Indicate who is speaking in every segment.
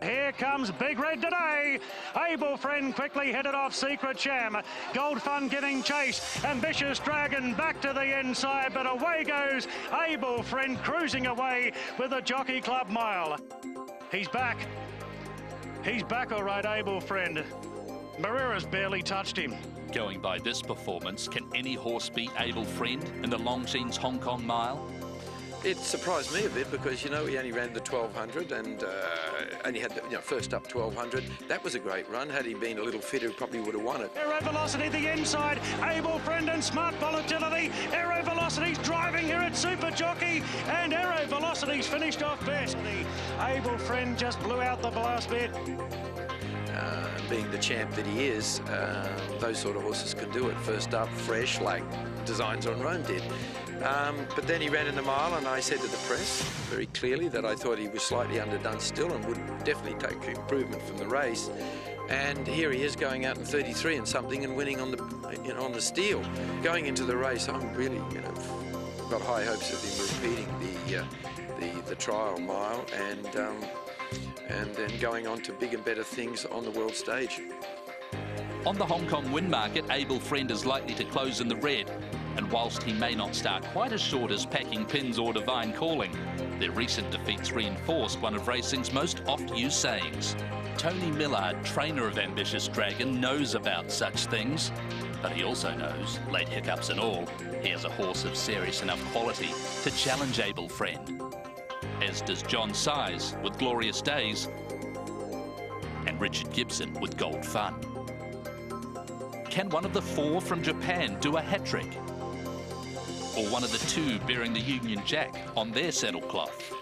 Speaker 1: Here comes Big Red today. Able Friend quickly headed off Secret Sham. Gold Fun giving chase. Ambitious Dragon back to the inside, but away goes Able Friend cruising away with the Jockey Club Mile. He's back. He's back all right, Able Friend. Marrera's barely touched him.
Speaker 2: Going by this performance, can any horse beat Able Friend in the Longines Hong Kong Mile?
Speaker 3: It surprised me a bit because, you know, he only ran the 1200 and only had the first up 1200. That was a great run. Had he been a little fitter, he probably would have won it.
Speaker 1: Aero Velocity the inside. Able Friend and Smart Volatility. Aero Velocity's driving here at Super Jockey, and Aero Velocity's finished off best. Able Friend just blew out the last bit.
Speaker 3: Being the champ that he is, those sort of horses can do it. First up, fresh, like Designs on Rome did. But then he ran in the mile, and I said to the press very clearly that I thought he was slightly underdone still and would definitely take improvement from the race. And here he is going out in 33 and something and winning on the on the steel. Going into the race, I'm really got high hopes of him repeating the trial mile and then going on to big and better things on the world stage.
Speaker 2: On the Hong Kong win market, Able Friend is likely to close in the red. And whilst he may not start quite as short as Packing Pins or Divine Calling, their recent defeats reinforced one of racing's most oft-used sayings. Tony Millard, trainer of Ambitious Dragon, knows about such things, but he also knows, late hiccups and all, he has a horse of serious enough quality to challenge Able Friend. As does John Size with Glorious Days and Richard Gibson with Gold Fun. Can one of the four from Japan do a hat-trick? Or one of the two bearing the Union Jack on their saddlecloth?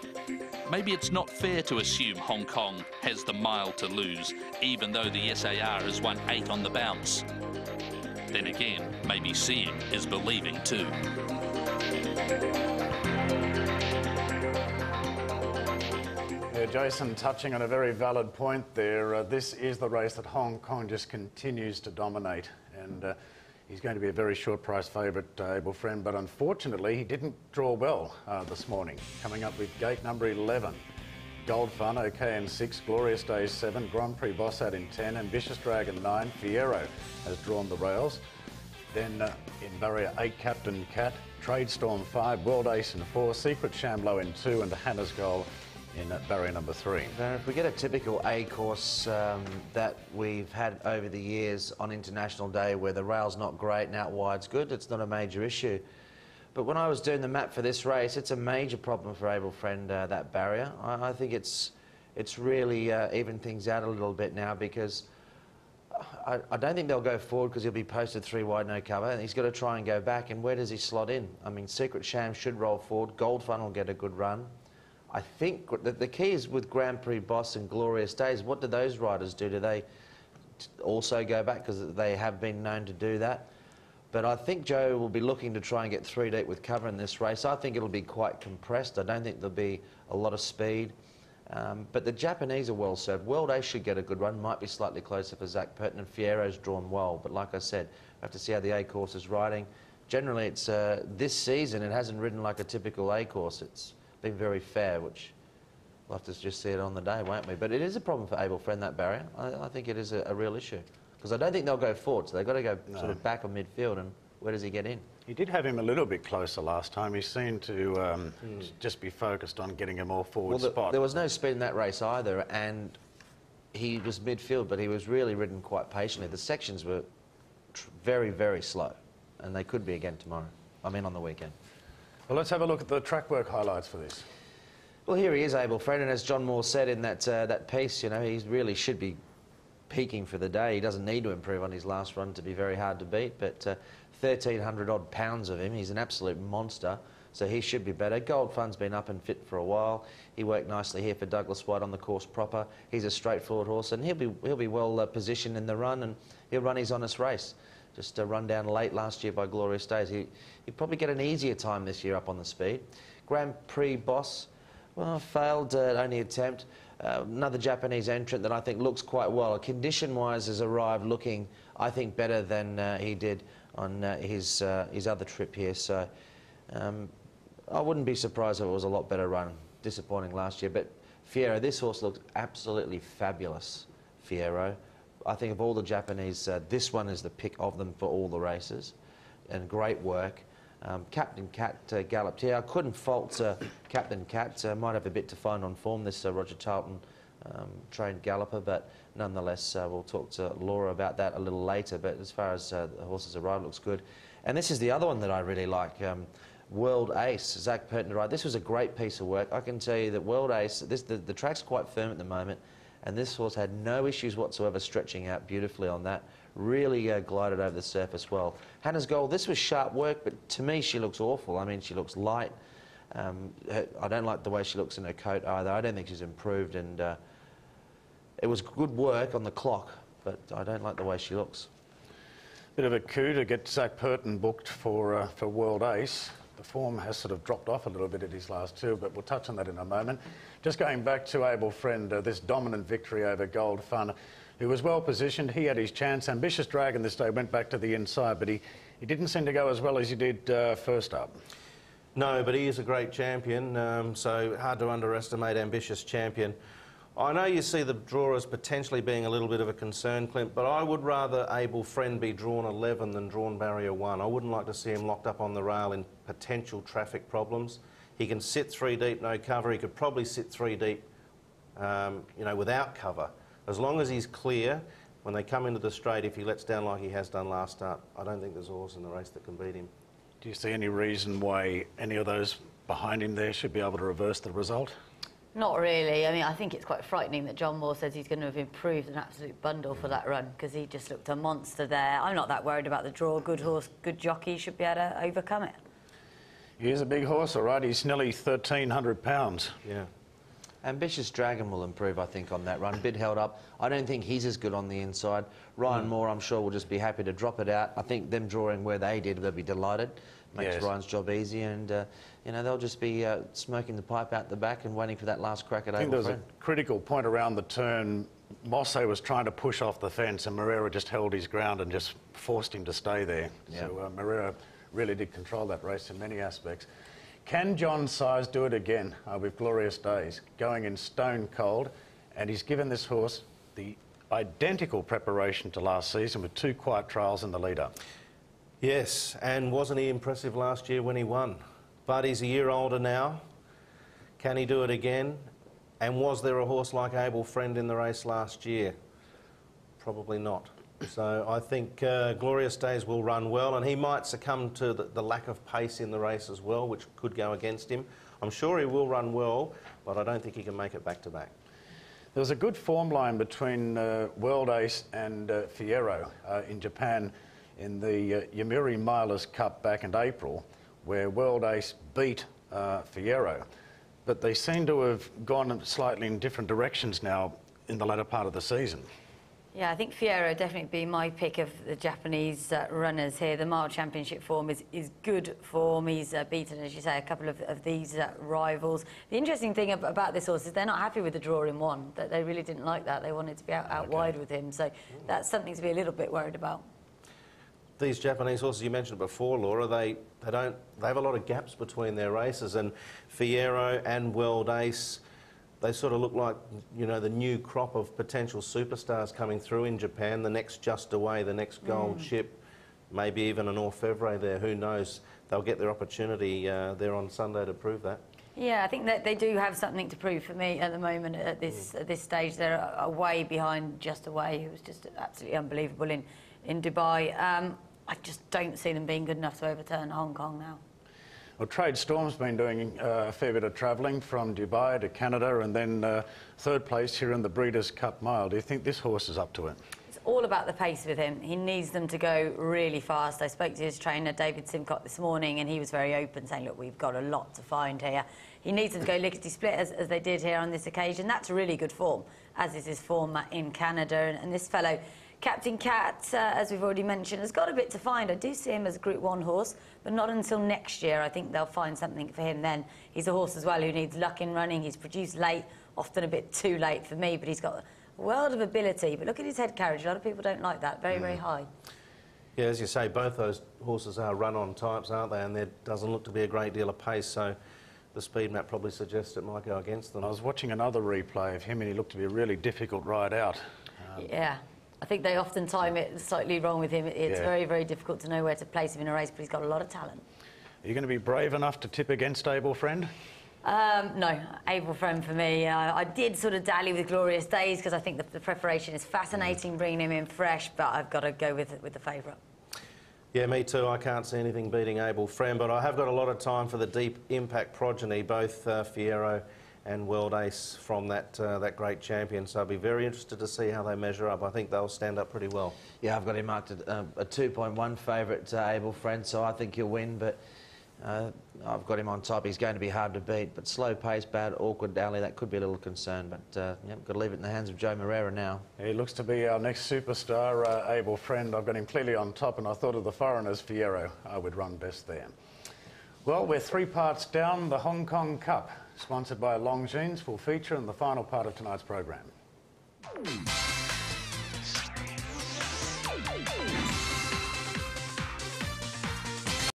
Speaker 2: Maybe it's not fair to assume Hong Kong has the mile to lose, even though the SAR has won 8 on the bounce. Then again, maybe seeing is believing too.
Speaker 4: Yeah, Jason touching on a very valid point there. This is the race that Hong Kong just continues to dominate, and he's going to be a very short price favourite, Able Friend, but unfortunately he didn't draw well this morning. Coming up with gate number 11, Gold Fun, OK in 6, Glorious Days 7, Grand Prix Bossat in 10, Ambitious Dragon 9, Fiero has drawn the rails. Then in barrier 8, Captain Cat, Trade Storm 5, World Ace in 4, Secret Shamblo in 2, and Hannah's Goal in barrier number 3.
Speaker 5: If we get a typical A course that we've had over the years on International Day where the rail's not great and out wide's good, it's not a major issue. But when I was doing the map for this race, it's a major problem for Able Friend, that barrier. I think it's really evened things out a little bit now, because I don't think they'll go forward because he'll be posted 3 wide, no cover, and he's got to try and go back. And where does he slot in? I mean, Secret Sham should roll forward. Gold Fun will get a good run. I think the key is with Grand Prix Boss and Glorious Days, what do those riders do? Do they also go back? Because they have been known to do that. But I think Joe will be looking to try and get 3 deep with cover in this race. I think it'll be quite compressed. I don't think there'll be a lot of speed. But the Japanese are well served. World Ace should get a good run. Might be slightly closer for Zach Purton, and Fiero's drawn well. But like I said, I have to see how the A course is riding. Generally, it's this season, it hasn't ridden like a typical A course. It's been very fair, which we'll have to just see it on the day, won't we? But it is a problem for Able Friend, that barrier. I think it is a real issue, because I don't think they'll go forward, so they've got to go sort of back on midfield, and where does he get in?
Speaker 4: He did have him a little bit closer last time. He seemed to just be focused on getting a more forward spot.
Speaker 5: There was no speed in that race either, and he was midfield, but he was really ridden quite patiently. The sections were very, very slow, and they could be again tomorrow. I mean, on the weekend.
Speaker 4: Well, let's have a look at the track work highlights for this.
Speaker 5: Well, here he is, Able Friend, and as John Moore said in that piece, you know, he really should be peaking for the day. He doesn't need to improve on his last run to be very hard to beat, but 1,300 odd pounds of him. He's an absolute monster, so he should be better. Gold Fun's been up and fit for a while. He worked nicely here for Douglas White on the course proper. He's a straightforward horse, and he'll be well positioned in the run, and he'll run his honest race. Just run down late last year by Glorious Days. He'd probably get an easier time this year up on the speed. Grand Prix Boss, well, failed only attempt. Another Japanese entrant that I think looks quite well. Condition-wise has arrived looking, I think, better than he did on his other trip here. So I wouldn't be surprised if it was a lot better run. Disappointing last year, but Fiero, this horse looks absolutely fabulous, Fiero. I think of all the Japanese, this one is the pick of them for all the races, and great work. Captain Cat galloped here. I couldn't fault Captain Cat. Might have a bit to find on form, this Roger Charlton trained galloper, but nonetheless, we'll talk to Laura about that a little later. But as far as the horse's arrival, looks good. And this is the other one that I really like, World Ace, Zach Purton to ride. This was a great piece of work. I can tell you that World Ace, the track's quite firm at the moment, and this horse had no issues whatsoever stretching out beautifully on that. Really glided over the surface well. Hannah's Gold, this was sharp work, but to me she looks awful. I mean, she looks light. I don't like the way she looks in her coat either. I don't think she's improved, and it was good work on the clock, but I don't like the way she looks.
Speaker 4: Bit of a coup to get Zach Purton booked for World Ace. The form has sort of dropped off a little bit at his last two, but we'll touch on that in a moment. Just going back to Able Friend, this dominant victory over Gold Fun, who was well positioned. He had his chance. Ambitious Dragon this day went back to the inside, but he didn't seem to go as well as he did first up.
Speaker 6: No, but he is a great champion, so hard to underestimate Ambitious Champion. I know you see the draw as potentially being a little bit of a concern, Clint, but I would rather Able Friend be drawn 11 than drawn barrier 1. I wouldn't like to see him locked up on the rail in potential traffic problems. He can sit 3 deep, no cover. He could probably sit 3 deep, you know, without cover. As long as he's clear, when they come into the straight, if he lets down like he has done last start, I don't think there's a horse in the race that can beat him.
Speaker 4: Do you see any reason why any of those behind him there should be able to reverse the result?
Speaker 7: Not really. I mean, I think it's quite frightening that John Moore says he's going to have improved an absolute bundle for that run, because he just looked a monster there. I'm not that worried about the draw. Good horse, good jockey, should be able to overcome it.
Speaker 4: He is a big horse, all right. He's nearly 1,300 pounds.
Speaker 6: Yeah.
Speaker 5: Ambitious Dragon will improve, I think, on that run. Bit held up. I don't think he's as good on the inside. Ryan Moore, I'm sure, will just be happy to drop it out. I think them drawing where they did, they'll be delighted. Makes Ryan's job easy, and you know, they'll just be smoking the pipe out the back and waiting for that last crack at Able Friend.
Speaker 4: I think there was a critical point around the turn. Mosse was trying to push off the fence, and Moreira just held his ground and just forced him to stay there. Yeah. So Moreira really did control that race in many aspects. Can John Size do it again with Glorious Days, going in stone cold? And he's given this horse the identical preparation to last season with 2 quiet trials in the lead-up.
Speaker 6: Yes, and wasn't he impressive last year when he won? But he's a year older now. Can he do it again? And was there a horse like Able Friend in the race last year? Probably not. So I think Glorious Days will run well, and he might succumb to the lack of pace in the race as well, which could go against him. I'm sure he will run well, but I don't think he can make it back-to-back.
Speaker 4: There was a good form line between World Ace and Fiero in Japan in the Yomiuri Milers Cup back in April, where World Ace beat Fiero. But they seem to have gone slightly in different directions now in the latter part of the season.
Speaker 7: Yeah, I think Fiero definitely be my pick of the Japanese runners here. The Mile Championship form is good form. He's beaten, as you say, a couple of these rivals. The interesting thing about this horse is they're not happy with the draw in 1. That they really didn't like that. They wanted to be out wide with him. So that's something to be a little bit worried about.
Speaker 6: These Japanese horses you mentioned before, Laura, they have a lot of gaps between their races, and Fiero and World Ace, they sort of look like, you know, the new crop of potential superstars coming through in Japan, the next Just Away, the next Gold Ship, maybe even an Orfevre there, who knows. They'll get their opportunity there on Sunday to prove that. Yeah,
Speaker 7: I think that they do have something to prove for me at the moment at this stage. They're a way behind Just Away, who was just absolutely unbelievable in Dubai. I just don't see them being good enough to overturn Hong Kong now.
Speaker 4: Well, Trade Storm's been doing a fair bit of travelling from Dubai to Canada, and then 3rd place here in the Breeders' Cup Mile. Do you think this horse is up to it?
Speaker 7: It's all about the pace with him. He needs them to go really fast. I spoke to his trainer, David Simcock, this morning, and he was very open, saying, look, we've got a lot to find here. He needs them to go lickety-split, as they did here on this occasion. That's really good form, as is his form in Canada. And this fellow, Captain Cat, as we've already mentioned, has got a bit to find. I do see him as a Group 1 horse, but not until next year. I think they'll find something for him then. He's a horse as well who needs luck in running. He's produced late, often a bit too late for me, but he's got a world of ability. But look at his head carriage. A lot of people don't like that. Very, very high.
Speaker 6: Yeah, as you say, both those horses are run-on types, aren't they? And there doesn't look to be a great deal of pace, so the speed map probably suggests it might go against them.
Speaker 4: I was watching another replay of him and he looked to be a really difficult ride out.
Speaker 7: Yeah. I think they often time it slightly wrong with him. It's
Speaker 4: Yeah.
Speaker 7: very, very difficult to know where to place him in a race, but he's got a lot of talent.
Speaker 4: Are you going to be brave enough to tip against Able Friend?
Speaker 7: No, Able Friend for me. I did sort of dally with Glorious Days because I think the preparation is fascinating, bringing him in fresh, but I've got to go with the favourite.
Speaker 6: Yeah, me too. I can't see anything beating Able Friend, but I have got a lot of time for the deep impact progeny, both Fierro and World Ace from that great champion. So I'll be very interested to see how they measure up. I think they'll stand up pretty well.
Speaker 5: Yeah, I've got him marked at a 2.1 favourite, Able Friend, so I think he'll win, but I've got him on top. He's going to be hard to beat, but slow pace, bad, awkward alley, that could be a little concern, but yeah, got to leave it in the hands of Joe Moreira now.
Speaker 4: He looks to be our next superstar, Able Friend. I've got him clearly on top, and I thought of the foreigners, Fierro. I would run best there. Well, we're 3 parts down. The Hong Kong Cup, sponsored by Longines, will feature in the final part of tonight's program.